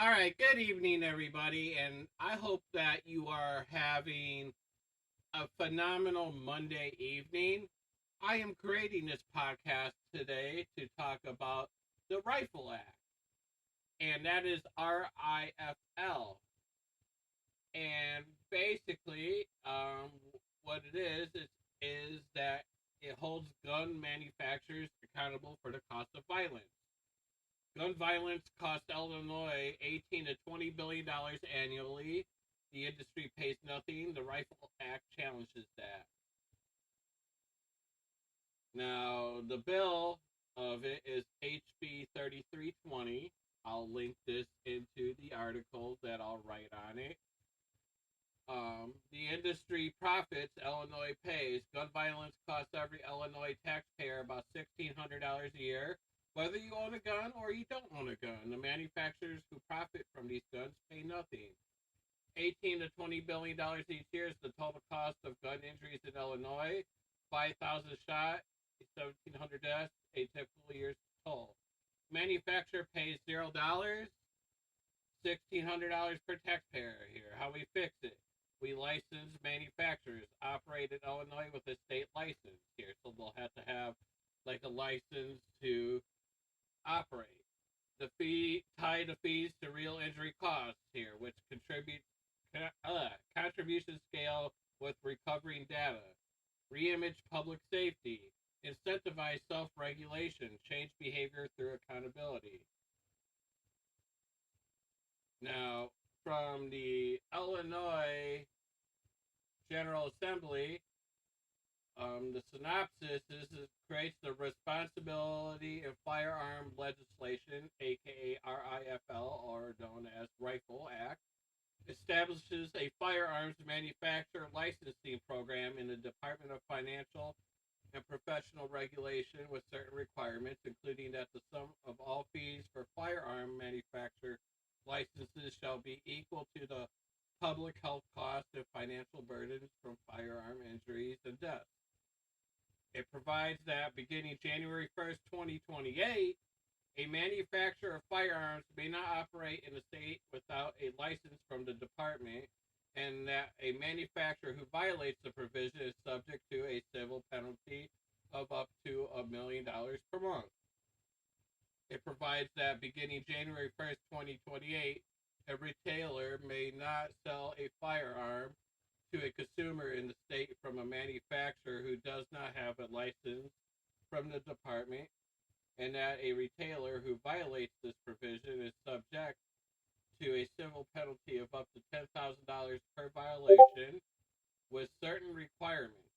All right, good evening, everybody, and I hope that you are having a phenomenal Monday evening. I am creating this podcast today to talk about the RIFL Act, and that is RIFL. And basically, what it is that it holds gun manufacturers accountable for the cost of violence. Gun violence costs Illinois $18 to $20 billion annually. The industry pays nothing. The Rifle Act challenges that. Now, the bill of it is HB 3320. I'll link this into the article that I'll write on it. The industry profits Illinois pays. Gun violence costs every Illinois taxpayer about $1,600 a year, whether you own a gun or you don't own a gun. The manufacturers who profit from these guns pay nothing. $18 to $20 billion each year is the total cost of gun injuries in Illinois. 5,000 shot, 1,700 deaths, a typical year's toll. Manufacturer pays $0, $1,600 per taxpayer here. How we fix it? We license manufacturers operate in Illinois with a state license here, so they'll have to have like a license to operate. The fee tie the fees to real injury costs here, which contribution scale with recovering data, reimage public safety, incentivize self-regulation, change behavior through accountability. Now, from the Illinois General Assembly, the synopsis is it creates the Responsibility in Firearm Legislation, aka RIFL, or known as Rifle Act, establishes a firearms manufacturer licensing program in the Department of Financial and Professional Regulation with certain requirements, including that the sum of all fees for firearm manufacturer licenses shall be equal to the public health costs and financial burdens from firearm injuries and deaths. It provides that beginning January 1st, 2028, a manufacturer of firearms may not operate in the state without a license from the department, and that a manufacturer who violates the provision is subject to a civil penalty of up to $1 million per month. It provides that beginning January 1st, 2028, a retailer may not sell a firearm to a consumer in the state from a manufacturer who does not have a license from the department, and that a retailer who violates this provision is subject to a civil penalty of up to $10,000 per violation with certain requirements.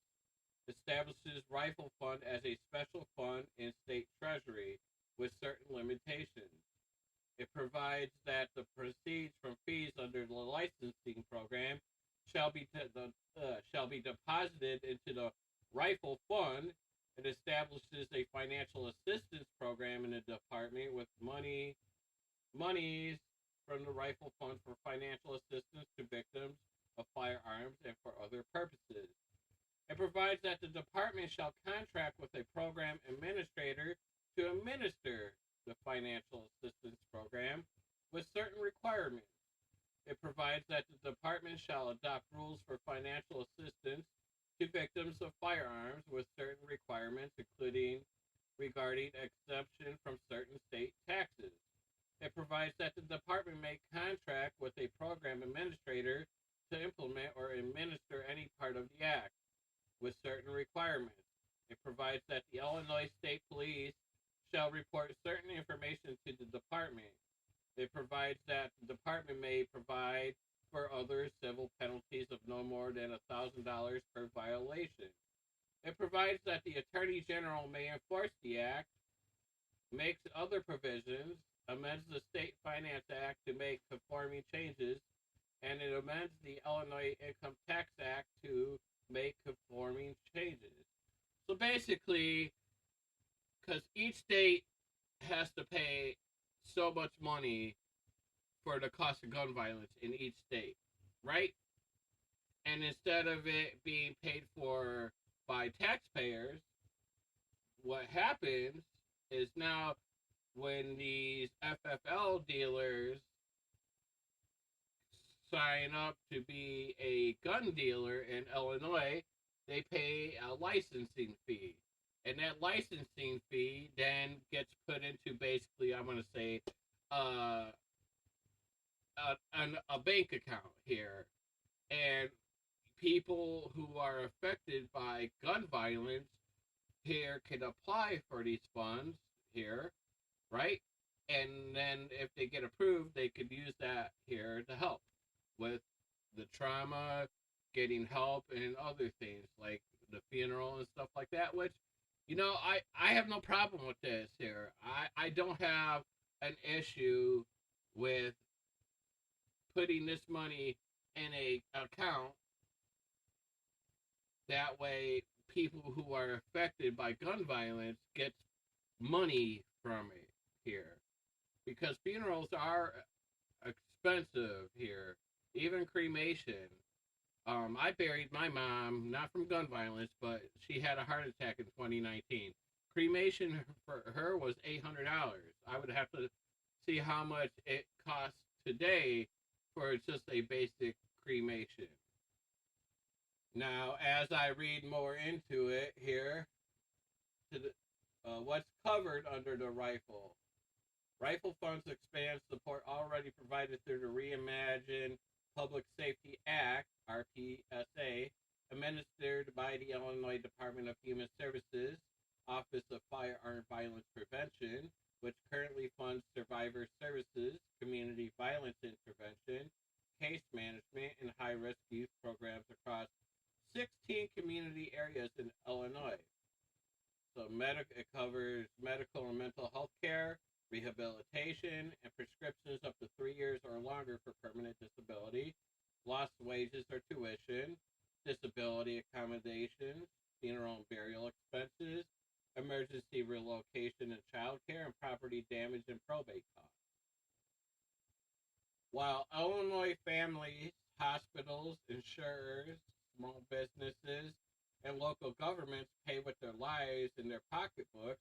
Establishes Rifle Fund as a special fund in state treasury with certain limitations. It provides that the proceeds from fees under the licensing program shall be deposited into the Rifle Fund. It establishes a financial assistance program in the department with monies from the Rifle Fund for financial assistance to victims of firearms and for other purposes. It provides that the department shall contract with a program administrator to administer the financial assistance program with certain requirements. It provides that the department shall adopt rules for financial assistance to victims of firearms with certain requirements, including regarding exemption from certain state taxes. It provides that the department may contract with a program administrator to implement or administer any part of the act with certain requirements. It provides that the Illinois State Police shall report certain information to the department. It provides that the department may provide for other civil penalties of no more than $1,000 per violation. It provides that the Attorney General may enforce the act, makes other provisions, amends the State Finance Act to make conforming changes, and it amends the Illinois Income Tax Act to make conforming changes. So basically, because each state has to pay so much money for the cost of gun violence in each state, right? And instead of it being paid for by taxpayers, what happens is now when these FFL dealers sign up to be a gun dealer in Illinois, they pay a licensing fee. And that licensing fee then gets put into basically, I'm going to say, uh, a bank account here. And people who are affected by gun violence here can apply for these funds here, right? And then if they get approved, they could use that here to help with the trauma, getting help, and other things like the funeral and stuff like that. Which, I have no problem with this here. I don't have an issue with putting this money in a account. That way, people who are affected by gun violence get money from it here, because funerals are expensive here, even cremation. I buried my mom, not from gun violence, but she had a heart attack in 2019. Cremation for her was $800. I would have to see how much it costs today for just a basic cremation. Now, as I read more into it here, to what's covered under the RIFL. RIFL funds expand support already provided through the Reimagined Public Safety Act, RPSA, administered by the Illinois Department of Human Services, Office of Firearm Violence Prevention, which currently funds survivor services, community violence intervention, case management, and high-risk youth programs across 16 community areas in Illinois. So it covers medical and mental health care, rehabilitation, and prescriptions up to 3 years or longer for permanent disability, lost wages or tuition, disability accommodations, funeral and burial expenses, emergency relocation and child care, and property damage and probate costs. While Illinois families, hospitals, insurers, small businesses, and local governments pay with their lives and their pocketbooks,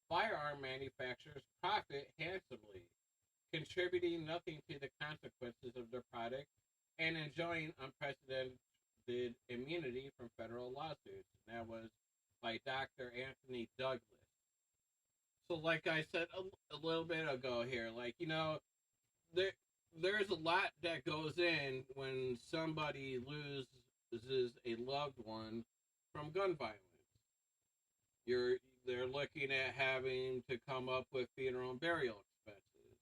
firearm manufacturers profit handsomely, contributing nothing to the consequences of their product and enjoying unprecedented immunity from federal lawsuits. And that was by Dr. Anthony Douglas. So, like I said a little bit ago here, there's a lot that goes in when somebody loses a loved one from gun violence. They're looking at having to come up with funeral and burial expenses.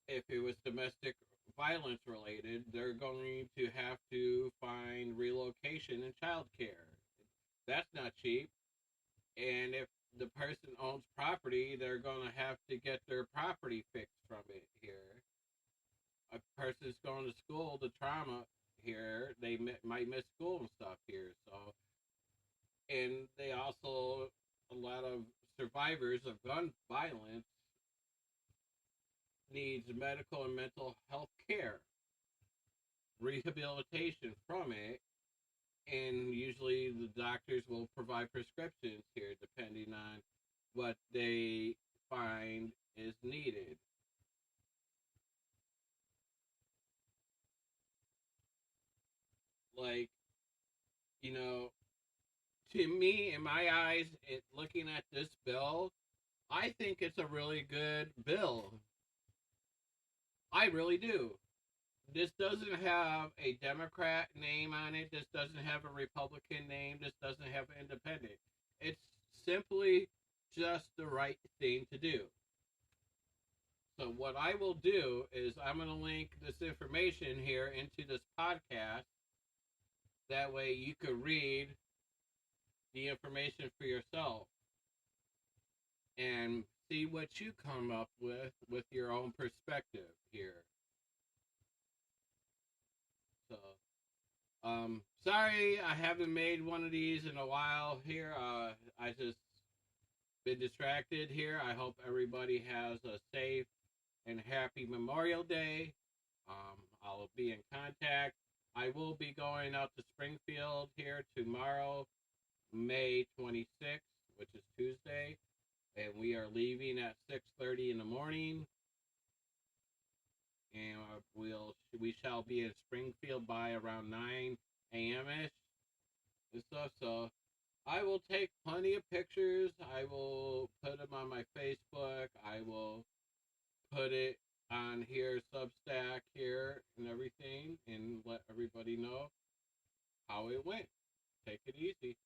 If it was domestic violence related, they're going to have to find relocation and child care. That's not cheap. And if the person owns property, they're going to have to get their property fixed from it here. A person's going to school, the trauma here, they might miss school and stuff here. So, and they also, a lot of survivors of gun violence needs medical and mental health care, rehabilitation from it, and usually the doctors will provide prescriptions here depending on what they find is needed. Like, to me, in my eyes, looking at this bill, I think it's a really good bill. I really do. This doesn't have a Democrat name on it. This doesn't have a Republican name. This doesn't have an independent. It's simply just the right thing to do. So what I will do is I'm going to link this information here into this podcast. That way you could read the information for yourself and see what you come up with your own perspective here. So, sorry I haven't made one of these in a while here. I just been distracted here. I hope everybody has a safe and happy Memorial Day. I'll be in contact. I will be going out to Springfield here tomorrow, May 26th, which is Tuesday, and we are leaving at 6:30 in the morning. And We shall be in Springfield by around 9 a.m. ish and stuff. So I will take plenty of pictures. I will put them on my Facebook. I will put it on here, Substack here, and everything, and let everybody know how it went. Take it easy.